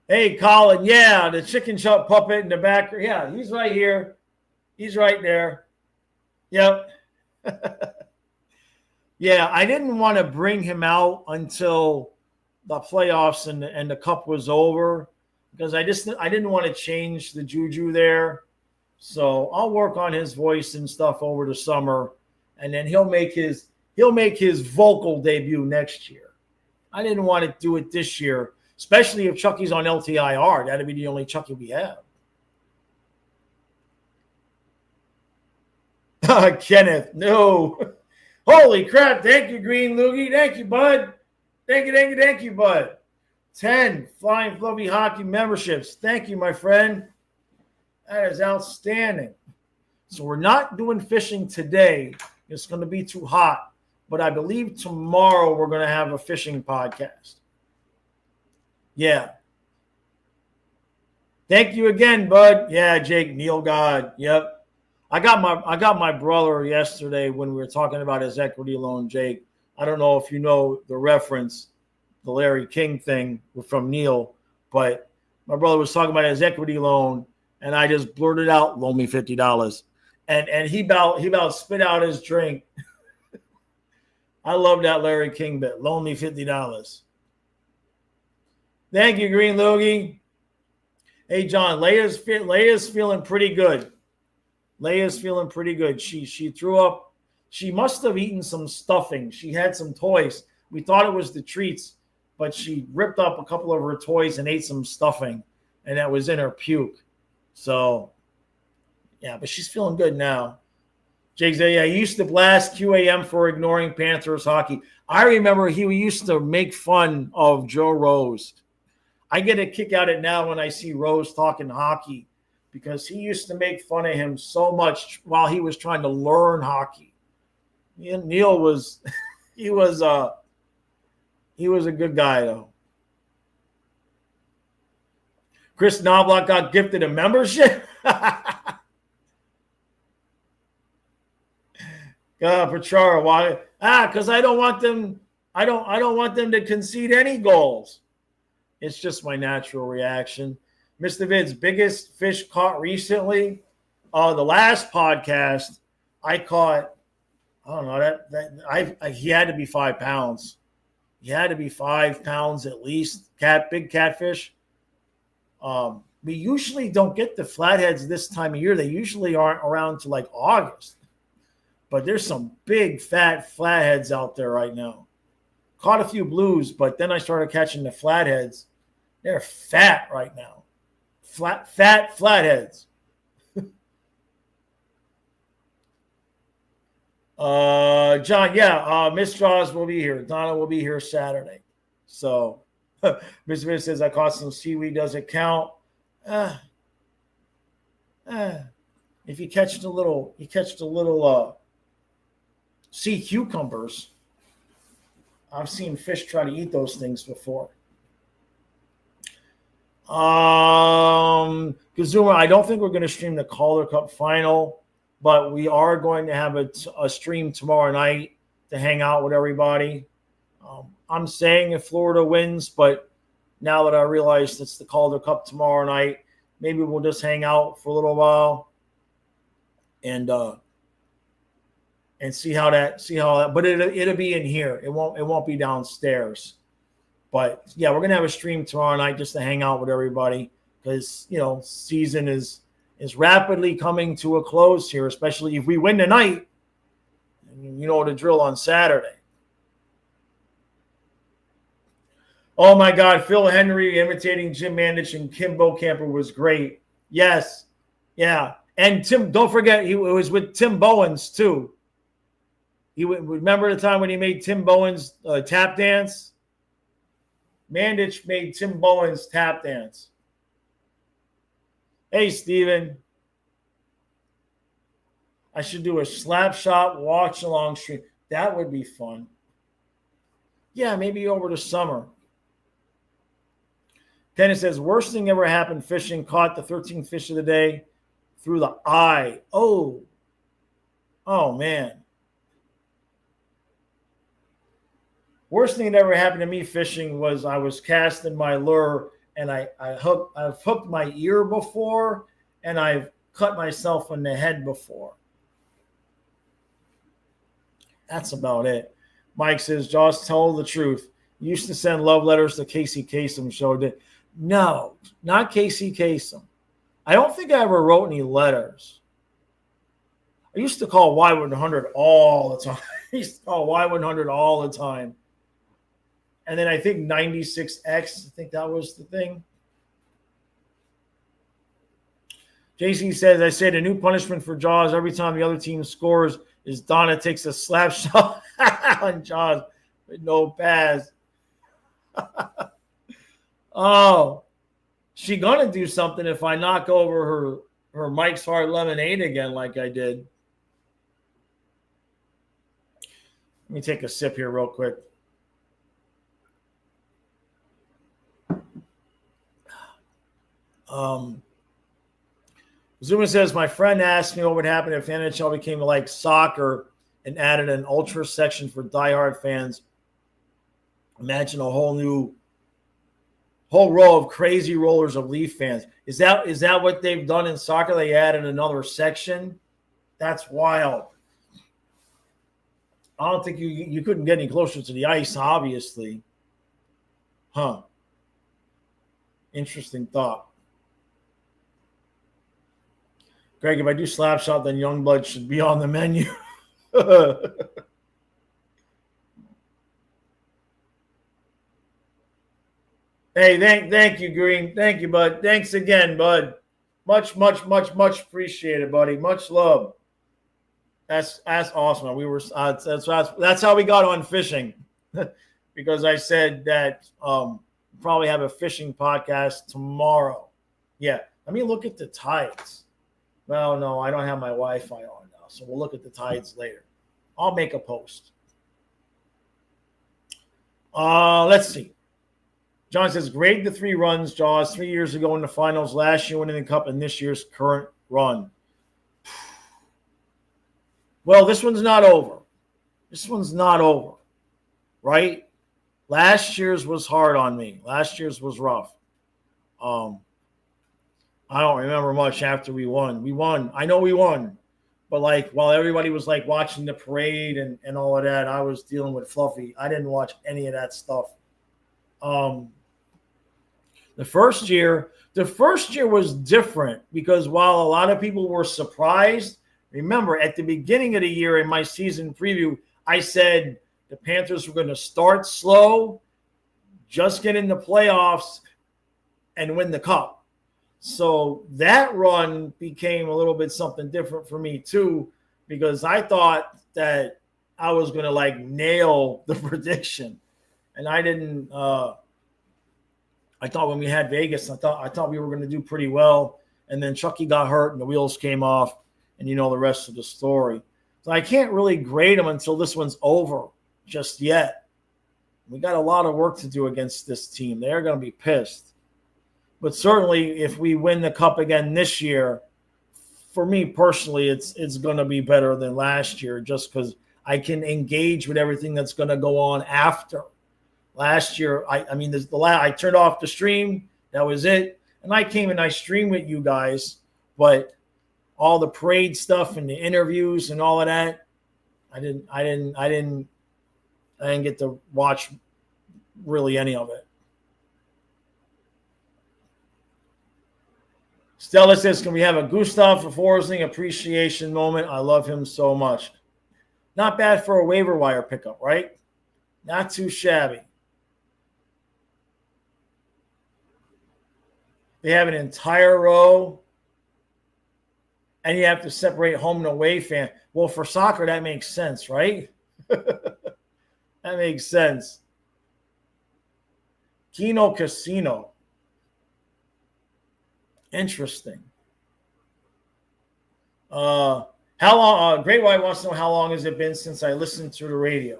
Hey, Colin, yeah, the chicken shop puppet in the back. Yeah, he's right here. He's right there. Yep. Yeah, I didn't want to bring him out until the playoffs and the cup was over because I didn't want to change the juju there. So I'll work on his voice and stuff over the summer, and then he'll make his vocal debut next year. I didn't want to do it this year, especially if Chucky's on LTIR. That'd be the only Chucky we have. Kenneth, no. Holy crap. Thank you, Green Loogie. Thank you, bud. Thank you, bud. 10 Flying Fluffy Hockey memberships. Thank you, my friend. That is outstanding. So we're not doing fishing today. It's going to be too hot. But I believe tomorrow we're going to have a fishing podcast. Yeah. Thank you again, bud. Yeah, Jake, Neil God. Yep. I got my brother yesterday when we were talking about his equity loan, Jake. I don't know if you know the reference, the Larry King thing from Neil, but my brother was talking about his equity loan, and I just blurted out, "Loan me $50," and he about spit out his drink. I love that Larry King bit. Loan me $50. Thank you, Green Logie. Hey, John, Leia's feeling pretty good. Leia's feeling pretty good. She threw up. She must have eaten some stuffing. She had some toys. We thought it was the treats, but she ripped up a couple of her toys and ate some stuffing, and that was in her puke. So, yeah, but she's feeling good now. Jake said, yeah, he used to blast QAM for ignoring Panthers hockey. I remember he used to make fun of Joe Rose. I get a kick out of it now when I see Rose talking hockey because he used to make fun of him so much while he was trying to learn hockey. Neil was he was a good guy though. Chris Knobloch got gifted a membership. Pachara, why? Because I don't want them. I don't want them to concede any goals. It's just my natural reaction. Mr. Vid's biggest fish caught recently. The last podcast I caught. I don't know he had to be 5 pounds. He had to be 5 pounds at least. Big catfish. We usually don't get the flatheads this time of year. They usually aren't around to like August. But there's some big fat flatheads out there right now. Caught a few blues, but then I started catching the flatheads. They're fat right now. Fat flatheads. John, yeah, Miss Jaws will be here. Donna will be here Saturday. So Miss Smith says I caught some seaweed. Does it count? If you catch the little sea cucumbers. I've seen fish try to eat those things before. Kazuma, I don't think we're going to stream the Calder Cup final, but we are going to have a stream tomorrow night to hang out with everybody. I'm saying if Florida wins, but now that I realize it's the Calder Cup tomorrow night, maybe we'll just hang out for a little while and see how that, but it'll be in here. It won't be downstairs. But yeah, we're gonna have a stream tomorrow night just to hang out with everybody because season is rapidly coming to a close here, especially if we win tonight. You know the drill on Saturday. Oh my God, Phil Henry imitating Jim Mandich and Kim Camper was great. Yes, yeah, and Tim. Don't forget, it was with Tim Bowens too. Remember the time when he made Tim Bowens tap dance? Mandich made Tim Bowens tap dance. Hey, Steven. I should do a slap shot watch along stream. That would be fun. Yeah, maybe over the summer. Dennis says, worst thing ever happened fishing, caught the 13th fish of the day through the eye. Oh, man. Worst thing that ever happened to me fishing was I was casting my lure and I've hooked my ear before and I've cut myself in the head before. That's about it. Mike says, Josh, tell the truth. You used to send love letters to Casey Kasem show. No, not Casey Kasem. I don't think I ever wrote any letters. I used to call Y100 all the time. I used to call Y100 all the time. And then I think 96X, I think that was the thing. JC says, I said a new punishment for Jaws every time the other team scores is Donna takes a slap shot on Jaws with no pass. Oh, she gonna do something if I knock over her Mike's Hard Lemonade again like I did. Let me take a sip here real quick. Zuma says, my friend asked me what would happen if NHL became like soccer and added an ultra section for diehard fans. Imagine a whole row of crazy rollers of Leaf fans. Is that what they've done in soccer? They added another section? That's wild. I don't think you couldn't get any closer to the ice, obviously. Huh. Interesting thought. Greg, if I do Slapshot, then Youngblood should be on the menu. Hey, thank you, Green. Thank you, bud. Thanks again, bud. Much appreciated, buddy. Much love. That's awesome. We were that's how we got on fishing, because I said that probably have a fishing podcast tomorrow. Yeah, let me look at the tides. Well, no, I don't have my Wi-Fi on now, so we'll look at the tides later. I'll make a post. Let's see. John says, grade the 3 runs, Jaws, 3 years ago in the finals, last year winning the cup, and this year's current run. Well, this one's not over. This one's not over, right? Last year's was hard on me. Last year's was rough. I don't remember much after we won. We won. I know we won. But, like, while everybody was, like, watching the parade and all of that, I was dealing with Fluffy. I didn't watch any of that stuff. The first year was different because while a lot of people were surprised, remember, at the beginning of the year in my season preview, I said the Panthers were going to start slow, just get in the playoffs, and win the cup. So that run became a little bit something different for me too, because I thought that I was going to like nail the prediction, and I didn't. I thought when we had Vegas, I thought we were going to do pretty well, and then Chucky got hurt and the wheels came off, and you know the rest of the story. So I can't really grade them until this one's over just yet. We got a lot of work to do against this team. They're going to be pissed. But certainly if we win the cup again this year, for me personally, it's going to be better than last year just because I can engage with everything that's going to go on after. Last year, I turned off the stream. That was it. And I came and I streamed with you guys, but all the parade stuff and the interviews and all of that, I didn't get to watch really any of it. Stella says, can we have a Gustav Forsling appreciation moment? I love him so much. Not bad for a waiver wire pickup, right? Not too shabby. They have an entire row, and you have to separate home and away fan. Well, for soccer, that makes sense, right? That makes sense. Kino Casino. Interesting. How long? Great White wants to know how long has it been since I listened to the radio.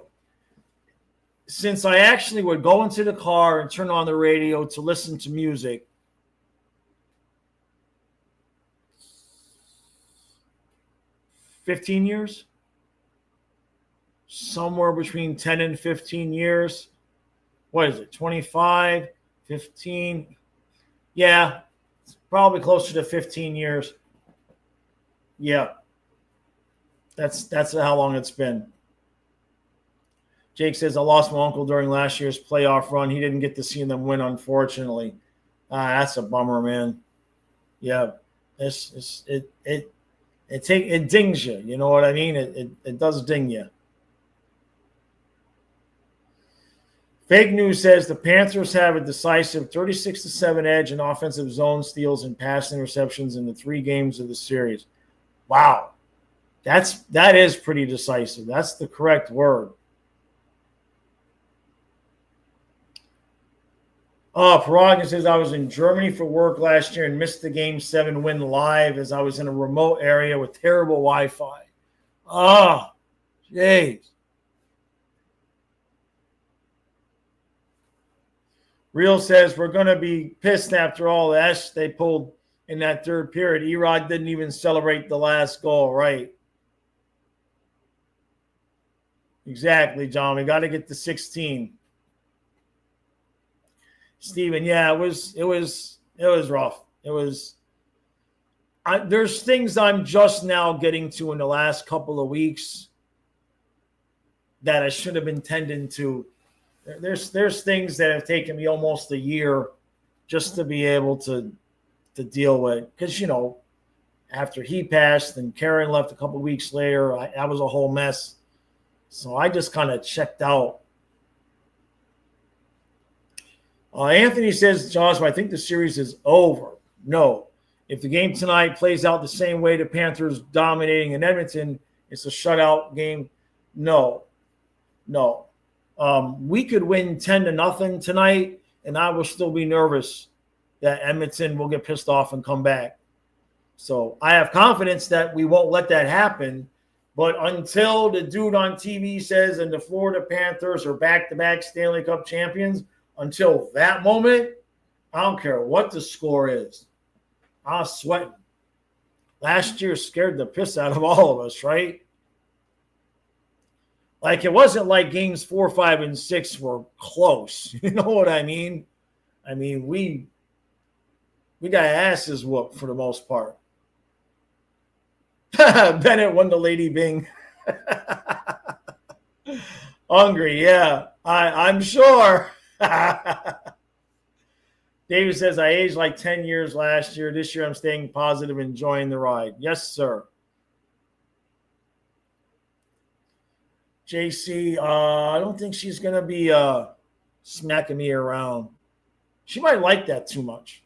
Since I actually would go into the car and turn on the radio to listen to music. 15 years? Somewhere between 10 and 15 years. What is it? 25, 15? Yeah, it's probably closer to 15 years. Yeah. That's how long it's been. Jake says, I lost my uncle during last year's playoff run. He didn't get to see them win, unfortunately. That's a bummer, man. Yeah. It dings you. You know what I mean? It does ding you. Fake news says the Panthers have a decisive 36-7 edge in offensive zone steals and pass interceptions in the 3 games of the series. Wow. That is pretty decisive. That's the correct word. Paragon says, I was in Germany for work last year and missed the Game 7 win live as I was in a remote area with terrible Wi-Fi. Oh, jeez. Real says, we're going to be pissed after all the S they pulled in that third period. Erod didn't even celebrate the last goal, right? Exactly, John. We got to get to 16. Steven, yeah, it was rough. There's things I'm just now getting to in the last couple of weeks that I should have been tending to. There's things that have taken me almost a year just to be able to deal with. Because, after he passed and Karen left a couple of weeks later, that was a whole mess. So I just kind of checked out. Anthony says, Joshua, I think the series is over. No. If the game tonight plays out the same way the Panthers dominating in Edmonton, it's a shutout game. No. We could win 10-0 tonight, and I will still be nervous that Edmonton will get pissed off and come back. So I have confidence that we won't let that happen. But until the dude on TV says and the Florida Panthers are back-to-back Stanley Cup champions, until that moment, I don't care what the score is. I was sweating. Last year scared the piss out of all of us, right? Like, it wasn't like games 4, 5, and 6 were close. You know what I mean? I mean, we got asses whooped for the most part. Bennett won the Lady Bing. Hungry, yeah. I'm sure. David says, I aged like 10 years last year. This year I'm staying positive, enjoying the ride. Yes, sir. JC, I don't think she's going to be smacking me around. She might like that too much.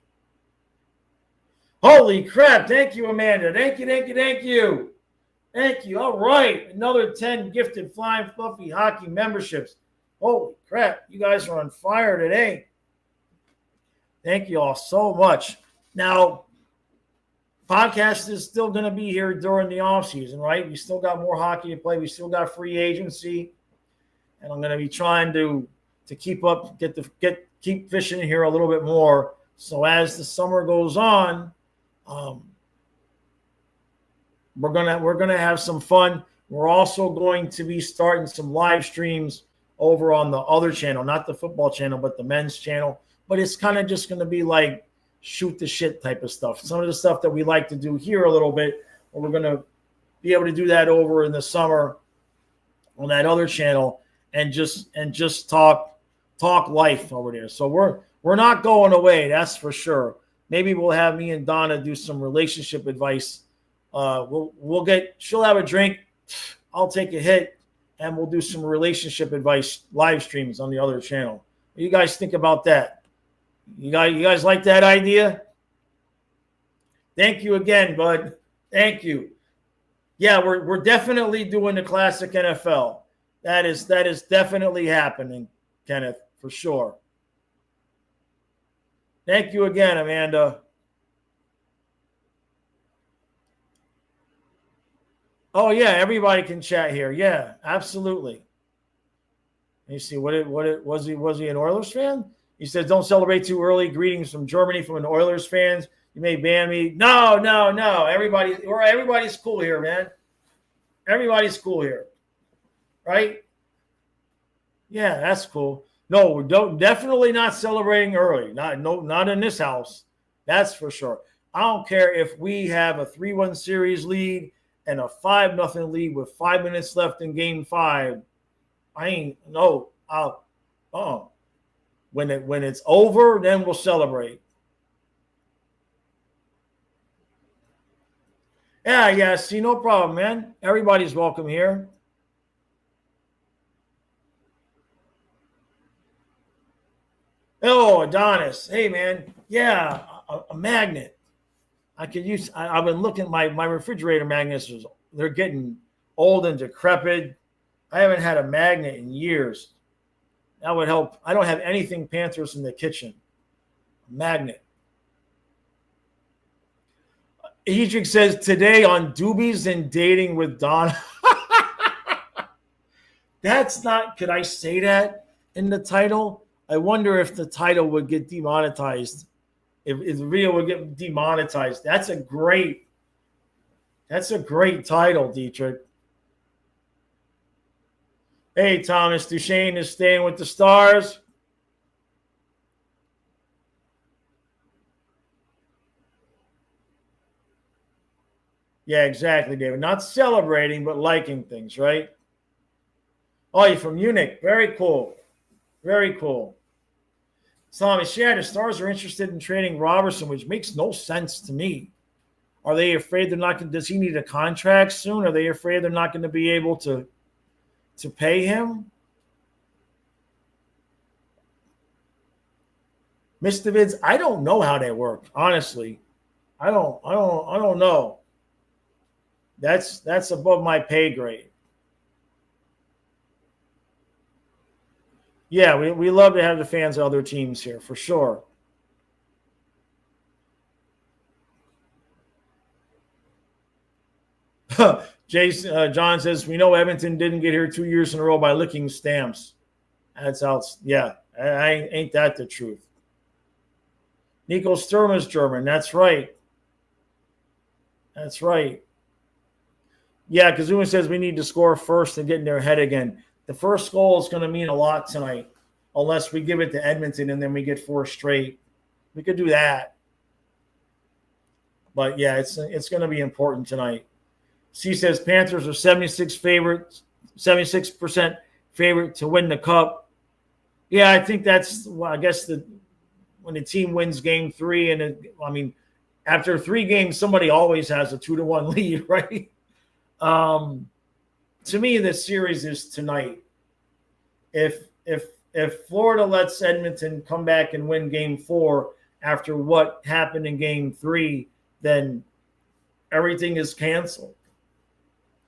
Holy crap. Thank you, Amanda. Thank you. All right. Another 10 gifted Flying Fluffy Hockey memberships. Holy crap. You guys are on fire today. Thank you all so much. Now, podcast is still going to be here during the offseason, right? We still got more hockey to play. We still got free agency. And I'm going to be trying to keep up, keep fishing here a little bit more. So as the summer goes on, we're gonna have some fun. We're also going to be starting some live streams over on the other channel, not the football channel, but the men's channel. But it's kind of just going to be like shoot the shit type of stuff. Some of the stuff that we like to do here a little bit, we're going to be able to do that over in the summer on that other channel and just talk life over there. So we're not going away, that's for sure. Maybe we'll have me and Donna do some relationship advice. She'll have a drink, I'll take a hit, and we'll do some relationship advice live streams on the other channel. What do you guys think about that? You guys like that idea? Thank you again, bud. Thank you. Yeah, we're definitely doing the classic NFL. That is definitely happening, Kenneth, for sure. Thank you again, Amanda. Oh yeah, everybody can chat here. Yeah, absolutely. Let me see was he an Oilers fan? He says, "Don't celebrate too early. Greetings from Germany from an Oilers fans. You may ban me." No. Everybody's cool here, man. Everybody's cool here, right? Yeah, that's cool. No, we definitely not celebrating early. Not in this house. That's for sure. I don't care if we have a 3-1 series lead and a 5-0 lead with 5 minutes left in Game 5. When it's over, then we'll celebrate. Yeah. See, no problem, man. Everybody's welcome here. Oh, Adonis. Hey, man. Yeah, a magnet. I've been looking at my refrigerator magnets. They're getting old and decrepit. I haven't had a magnet in years. That would help. I don't have anything Panthers in the kitchen. magnet. Edric says, today on Doobies and Dating with Donna. That's not, could I say that in the title? I wonder if the title would get demonetized. If the video would get demonetized. That's a great title, Dietrich. Hey, Thomas Duchesne is staying with the Stars. Yeah, exactly, David. Not celebrating, but liking things, right? Oh, you're from Munich. Very cool. Very cool. Thomas, yeah, the Stars are interested in trading Robertson, which makes no sense to me. Are they afraid they're not going to – does he need a contract soon? Are they afraid they're not going to be able to pay him? Mr. Vids, I don't know how they work, honestly. I don't know. That's above my pay grade. Yeah, we love to have the fans of other teams here, for sure. Jason John says, we know Edmonton didn't get here 2 years in a row by licking stamps. That's out. Yeah, ain't that the truth? Nico Sturm is German. That's right. That's right. Yeah, Kazuma says we need to score first and get in their head again. The first goal is going to mean a lot tonight, unless we give it to Edmonton and then we get 4 straight. We could do that. But, yeah, it's going to be important tonight. C says Panthers are 76% favorite to win the cup. Yeah, I think that's, well, I guess when the team wins game 3, and after 3 games, somebody always has a 2-1 lead, right? To me, the series is tonight. If Florida lets Edmonton come back and win game 4 after what happened in game 3, then everything is canceled.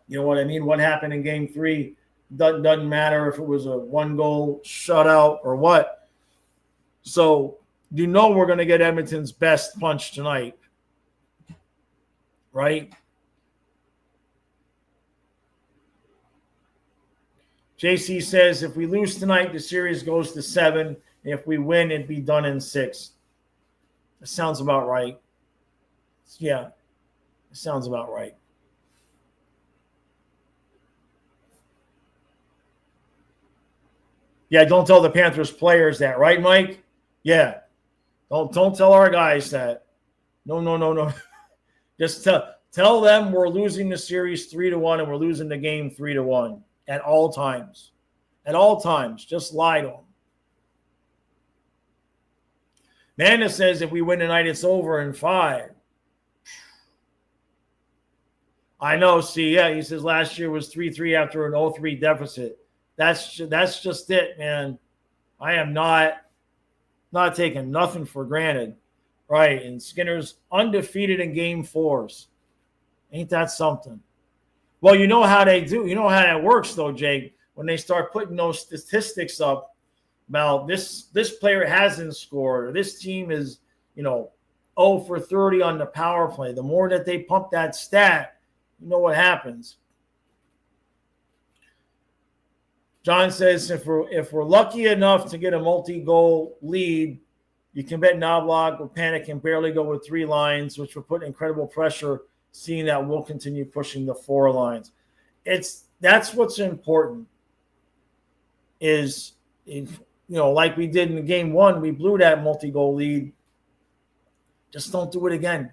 You know what I mean? What happened in game 3 doesn't matter if it was a 1-goal shutout or what. So you know we're going to get Edmonton's best punch tonight, right? JC says if we lose tonight, the series goes to 7. If we win, it'd be done in 6. That sounds about right. Yeah, it sounds about right. Yeah, don't tell the Panthers players that, right, Mike? Yeah. Don't tell our guys that. No. Just tell them we're losing the series 3-1 and we're losing the game 3-1 at all times. At all times. Just lie to them. Manda says if we win tonight, it's over in 5. I know. See, yeah, he says last year was 3-3 after an 0-3 deficit. That's just it, man. I am not taking nothing for granted. Right, and Skinner's undefeated in game 4s. Ain't that something? Well, you know how they do. You know how that works, though, Jake. When they start putting those statistics up about this player hasn't scored, or this team is, 0 for 30 on the power play. The more that they pump that stat, you know what happens. John says if we're lucky enough to get a multi-goal lead, you can bet Knobloch will panic and barely go with 3 lines, which will put incredible pressure, seeing that we'll continue pushing the 4 lines. That's what's important is, like we did in game 1, we blew that multi-goal lead. Just don't do it again.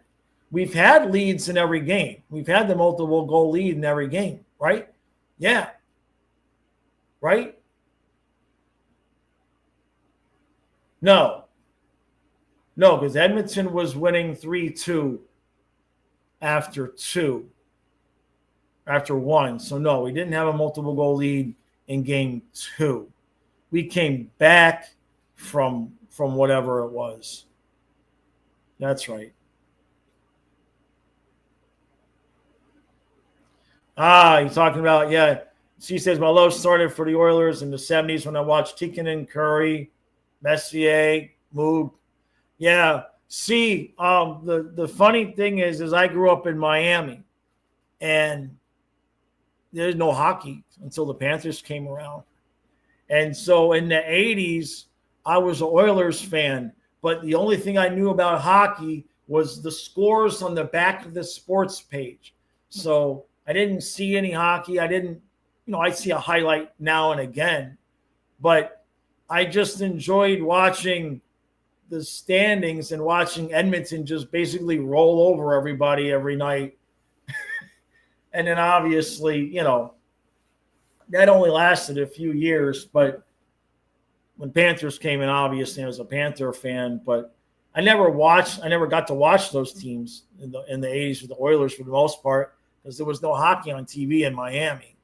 We've had leads in every game. We've had the multiple goal lead in every game, right? Yeah. Right? No, because Edmonton was winning 3-2 after 1. So, no, we didn't have a multiple goal lead in game 2. We came back from whatever it was. That's right. You're talking about, yeah. She says, my love started for the Oilers in the 70s when I watched Tikkanen, Curry, Messier, Moog. Yeah. See, the funny thing is I grew up in Miami, and there's no hockey until the Panthers came around. And so in the 80s, I was an Oilers fan, but the only thing I knew about hockey was the scores on the back of the sports page. So I didn't see any hockey. I didn't, I'd see a highlight now and again, but I just enjoyed watching the standings and watching Edmonton just basically roll over everybody every night. And then obviously, that only lasted a few years, but when Panthers came in, obviously I was a Panther fan, but I never got to watch those teams in the 80s with the Oilers for the most part, because there was no hockey on TV in Miami.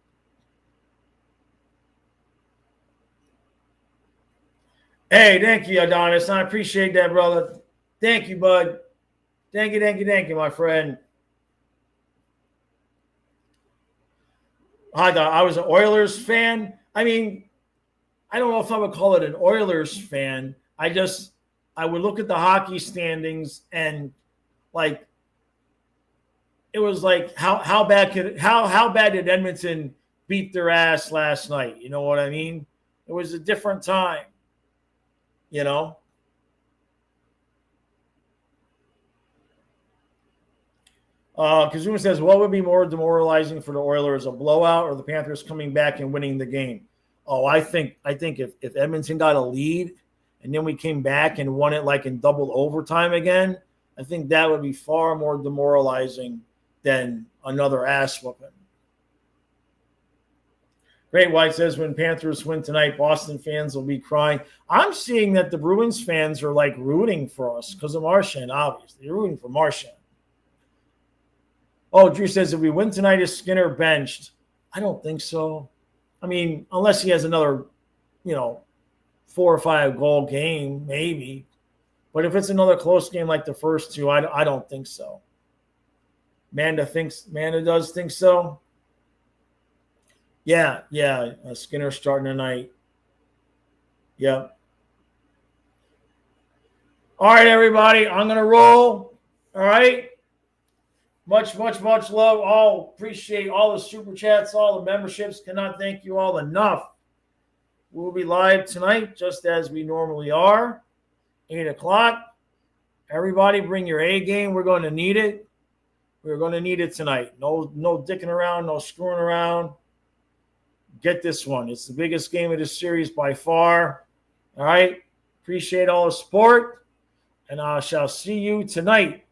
Hey, thank you, Adonis. I appreciate that, brother. Thank you, bud. Thank you, my friend. I was an Oilers fan. I mean, I don't know if I would call it an Oilers fan. I would look at the hockey standings and like it was like how bad did Edmonton beat their ass last night? You know what I mean? It was a different time, Kazuma says, what would be more demoralizing for the Oilers, a blowout or the Panthers coming back and winning the game? Oh, I think if Edmonton got a lead and then we came back and won it like in double overtime again, I think that would be far more demoralizing than another ass whooping. Great White says, when Panthers win tonight, Boston fans will be crying. I'm seeing that the Bruins fans are like rooting for us because of Marchand, obviously. They're rooting for Marchand. Oh, Drew says, if we win tonight, is Skinner benched? I don't think so. I mean, unless he has another, 4 or 5 goal game, maybe. But if it's another close game like the first two, I don't think so. Manda does think so. Yeah. Skinner starting tonight. Yep. All right, everybody. I'm going to roll. All right. Much love. All appreciate all the super chats, all the memberships. Cannot thank you all enough. We'll be live tonight, just as we normally are, 8 o'clock. Everybody, bring your A game. We're going to need it. We're going to need it tonight. No dicking around, no screwing around. Get this one. It's the biggest game of the series by far. All right. Appreciate all the support, and I shall see you tonight.